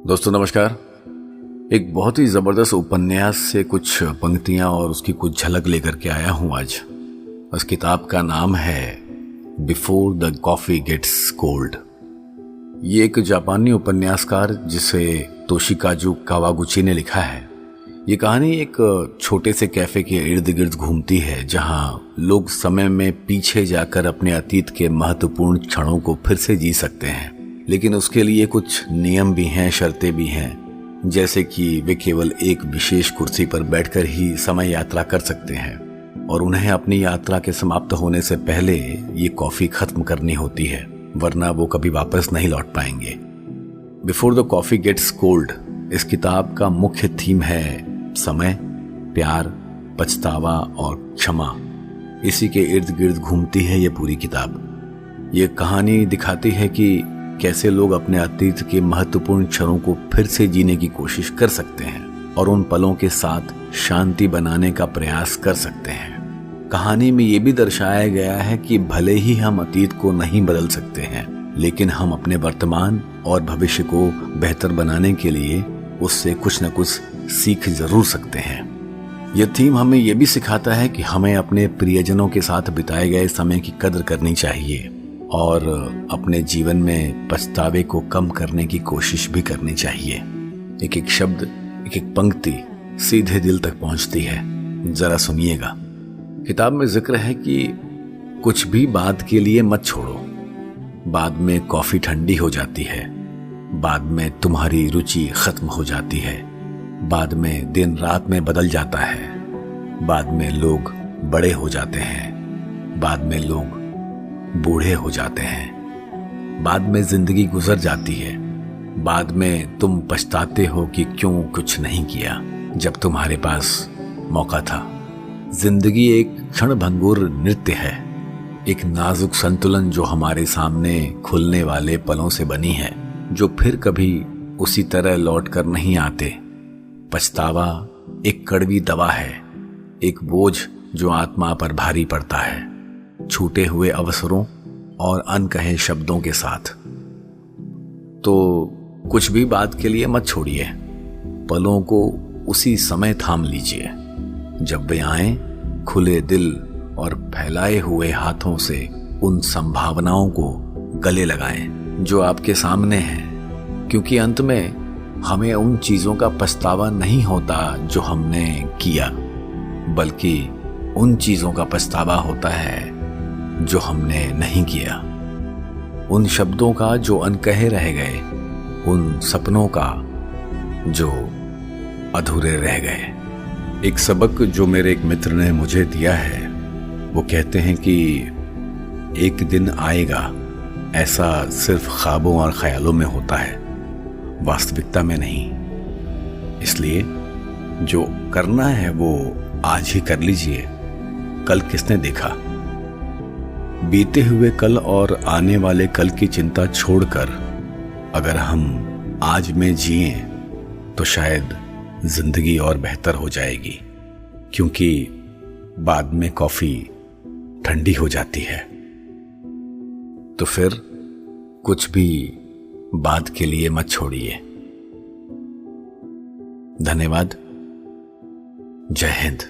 दोस्तों नमस्कार। एक बहुत ही जबरदस्त उपन्यास से कुछ पंक्तियां और उसकी कुछ झलक लेकर के आया हूं आज। उस किताब का नाम है before the coffee gets cold. ये एक जापानी उपन्यासकार जिसे तोशिकाजु कावागुची ने लिखा है। ये कहानी एक छोटे से कैफे के इर्द गिर्द घूमती है जहां लोग समय में पीछे जाकर अपने अतीत के महत्वपूर्ण क्षणों को फिर से जी सकते हैं, लेकिन उसके लिए कुछ नियम भी हैं, शर्तें भी हैं, जैसे कि वे केवल एक विशेष कुर्सी पर बैठकर ही समय यात्रा कर सकते हैं और उन्हें अपनी यात्रा के समाप्त होने से पहले ये कॉफी खत्म करनी होती है, वरना वो कभी वापस नहीं लौट पाएंगे। Before the coffee gets cold इस किताब का मुख्य थीम है समय, प्यार, पछतावा और क्षमा। इसी के इर्द गिर्द घूमती है ये पूरी किताब। ये कहानी दिखाती है कि कैसे लोग अपने अतीत के महत्वपूर्ण क्षणों को फिर से जीने की कोशिश कर सकते हैं और उन पलों के साथ शांति बनाने का प्रयास कर सकते हैं। कहानी में ये भी दर्शाया गया है कि भले ही हम अतीत को नहीं बदल सकते हैं, लेकिन हम अपने वर्तमान और भविष्य को बेहतर बनाने के लिए उससे कुछ न कुछ सीख जरूर सकते हैं। यह थीम हमें यह भी सिखाता है कि हमें अपने प्रियजनों के साथ बिताए गए समय की कदर करनी चाहिए और अपने जीवन में पछतावे को कम करने की कोशिश भी करनी चाहिए। एक एक शब्द, एक एक पंक्ति सीधे दिल तक पहुंचती है। जरा सुनिएगा। किताब में जिक्र है कि कुछ भी बाद के लिए मत छोड़ो। बाद में कॉफी ठंडी हो जाती है, बाद में तुम्हारी रुचि खत्म हो जाती है, बाद में दिन रात में बदल जाता है, बाद में लोग बड़े हो जाते हैं, बाद में लोग बूढ़े हो जाते हैं, बाद में जिंदगी गुजर जाती है, बाद में तुम पछताते हो कि क्यों कुछ नहीं किया जब तुम्हारे पास मौका था। जिंदगी एक क्षणभंगुर नृत्य है, एक नाजुक संतुलन जो हमारे सामने खुलने वाले पलों से बनी है, जो फिर कभी उसी तरह लौट कर नहीं आते। पछतावा एक कड़वी दवा है, एक बोझ जो आत्मा पर भारी पड़ता है, छूटे हुए अवसरों और अनकहे शब्दों के साथ। तो कुछ भी बात के लिए मत छोड़िए, पलों को उसी समय थाम लीजिए जब वे आए, खुले दिल और फैलाए हुए हाथों से उन संभावनाओं को गले लगाएं जो आपके सामने हैं, क्योंकि अंत में हमें उन चीजों का पछतावा नहीं होता जो हमने किया, बल्कि उन चीजों का पछतावा होता है जो हमने नहीं किया, उन शब्दों का जो अनकहे रह गए, उन सपनों का जो अधूरे रह गए। एक सबक जो मेरे एक मित्र ने मुझे दिया है, वो कहते हैं कि एक दिन आएगा ऐसा सिर्फ ख्वाबों और ख्यालों में होता है, वास्तविकता में नहीं। इसलिए जो करना है वो आज ही कर लीजिए। कल किसने देखा? बीते हुए कल और आने वाले कल की चिंता छोड़कर अगर हम आज में जिए तो शायद जिंदगी और बेहतर हो जाएगी, क्योंकि बाद में कॉफी ठंडी हो जाती है। तो फिर कुछ भी बाद के लिए मत छोड़िए। धन्यवाद। जय हिंद।